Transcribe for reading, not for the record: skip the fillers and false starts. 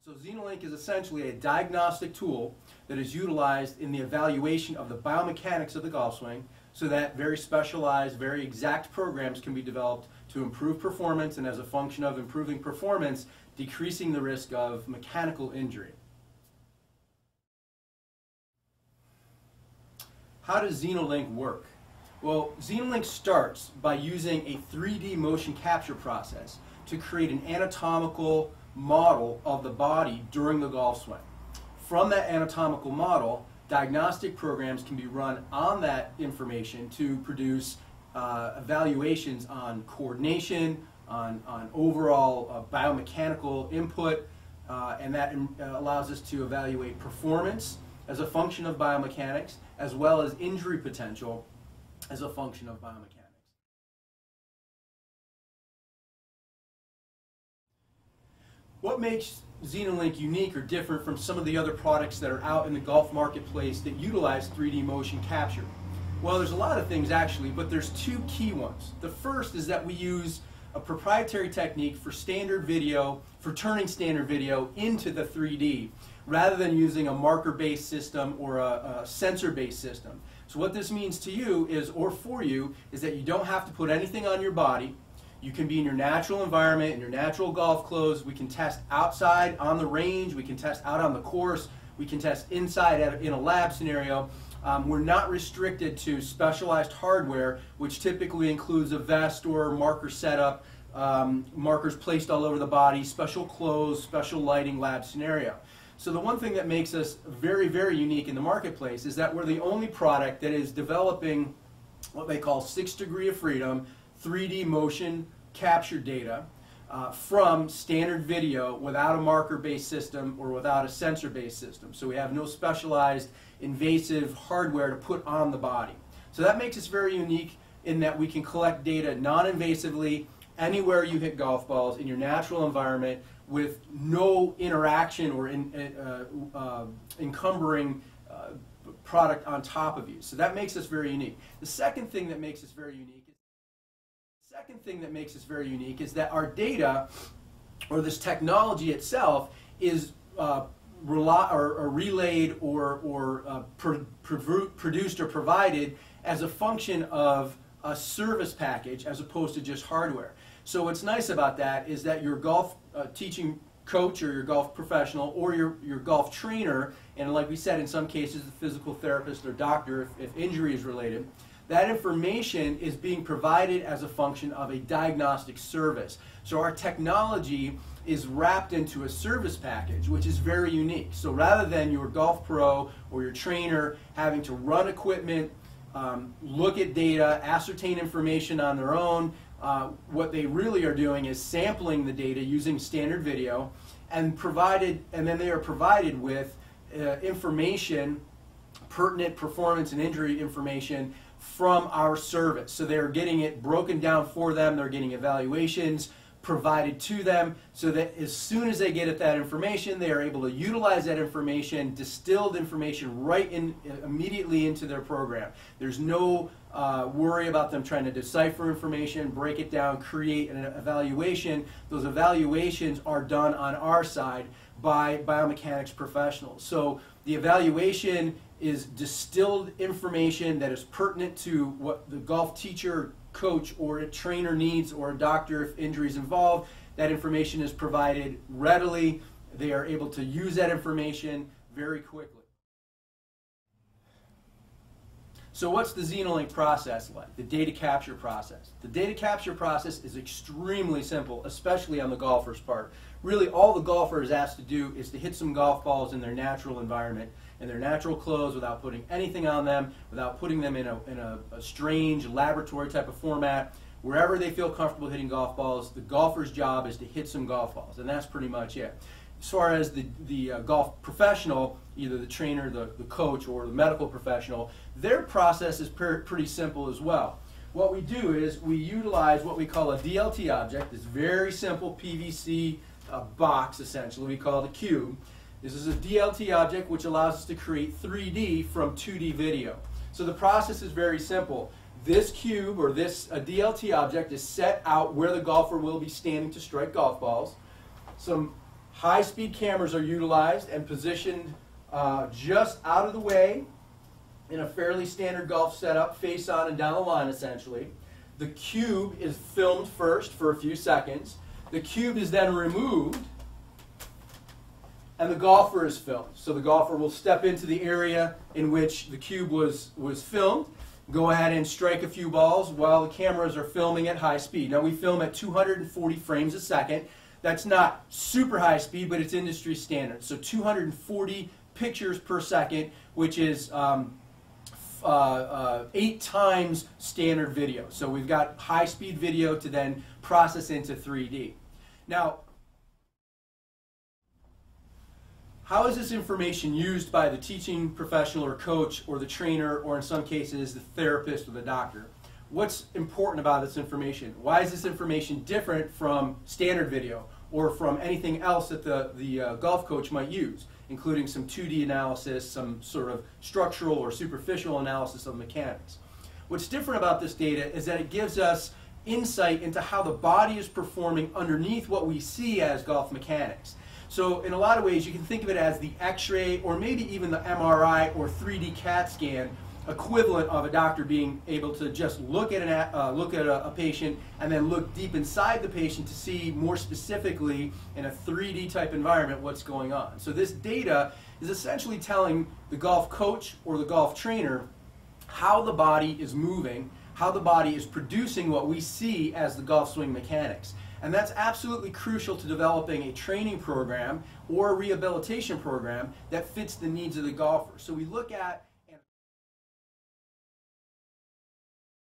So ZenoLink is essentially a diagnostic tool that is utilized in the evaluation of the biomechanics of the golf swing so that very specialized, very exact programs can be developed to improve performance, and as a function of improving performance, decreasing the risk of mechanical injury. How does ZenoLink work? Well, ZenoLink starts by using a 3D motion capture process to create an anatomical model of the body during the golf swing. From that anatomical model, diagnostic programs can be run on that information to produce evaluations on coordination, on overall biomechanical input, and that allows us to evaluate performance as a function of biomechanics, as well as injury potential as a function of biomechanics. What makes ZenoLink unique or different from some of the other products that are out in the golf marketplace that utilize 3D motion capture? Well, there's a lot of things actually, but there's two key ones. The first is that we use a proprietary technique for standard video, for turning standard video into the 3D, rather than using a marker-based system or a sensor-based system. So what this means to you is, or for you, is that you don't have to put anything on your body. You can be in your natural environment, in your natural golf clothes. We can test outside on the range. We can test out on the course. We can test inside in a lab scenario. We're not restricted to specialized hardware, which typically includes a vest or marker setup, markers placed all over the body, special clothes, special lighting, lab scenario. So the one thing that makes us very, very unique in the marketplace is that we're the only product that is developing what they call 6 degrees of freedom 3D motion capture data from standard video without a marker-based system or without a sensor-based system. So we have no specialized invasive hardware to put on the body. So that makes us very unique in that we can collect data non-invasively anywhere you hit golf balls in your natural environment with no interaction or encumbering product on top of you. So that makes us very unique. The second thing that makes us very unique is that our data, or this technology itself, is relayed or produced or provided as a function of a service package as opposed to just hardware. So what's nice about that is that your golf teaching coach or your golf professional or your golf trainer, and like we said in some cases the physical therapist or doctor if injury is related, that information is being provided as a function of a diagnostic service. So our technology is wrapped into a service package, which is very unique. So rather than your golf pro or your trainer having to run equipment, look at data, ascertain information on their own, what they really are doing is sampling the data using standard video, and then they are provided with information, pertinent performance and injury information from our service. So they're getting it broken down for them, they're getting evaluations provided to them, so that as soon as they get at that information, they are able to utilize that information, distilled information, right immediately into their program. There's no worry about them trying to decipher information, break it down, create an evaluation. Those evaluations are done on our side by biomechanics professionals. So the evaluation is distilled information that is pertinent to what the golf teacher, coach, or a trainer needs, or a doctor if injury is involved. That information is provided readily. They are able to use that information very quickly. So what's the ZenoLink process like? The data capture process. The data capture process is extremely simple, especially on the golfer's part. Really, all the golfer is asked to do is to hit some golf balls in their natural environment, in their natural clothes, without putting anything on them, without putting them in a strange laboratory type of format. Wherever they feel comfortable hitting golf balls, the golfer's job is to hit some golf balls, and that's pretty much it. As far as the golf professional, either the trainer, the coach, or the medical professional, their process is pretty simple as well. What we do is we utilize what we call a DLT object, this very simple PVC box, essentially, we call it a cube. This is a DLT object which allows us to create 3D from 2D video. So the process is very simple. This cube, or this DLT object, is set out where the golfer will be standing to strike golf balls. Some High-speed cameras are utilized and positioned just out of the way in a fairly standard golf setup, face on and down the line essentially. The cube is filmed first for a few seconds. The cube is then removed and the golfer is filmed. So the golfer will step into the area in which the cube was filmed, go ahead and strike a few balls while the cameras are filming at high speed. Now we film at 240 frames a second. That's not super high speed, but it's industry standard. So 240 pictures per second, which is 8 times standard video. So we've got high speed video to then process into 3D. Now, how is this information used by the teaching professional or coach or the trainer or in some cases the therapist or the doctor? What's important about this information? Why is this information different from standard video or from anything else that the golf coach might use, including some 2D analysis, some sort of structural or superficial analysis of mechanics? What's different about this data is that it gives us insight into how the body is performing underneath what we see as golf mechanics. So in a lot of ways you can think of it as the X-ray or maybe even the MRI or 3D CAT scan equivalent of a doctor being able to just look at a patient and then look deep inside the patient to see more specifically in a 3D type environment what's going on. So this data is essentially telling the golf coach or the golf trainer how the body is moving, how the body is producing what we see as the golf swing mechanics. And that's absolutely crucial to developing a training program or a rehabilitation program that fits the needs of the golfer. So we look at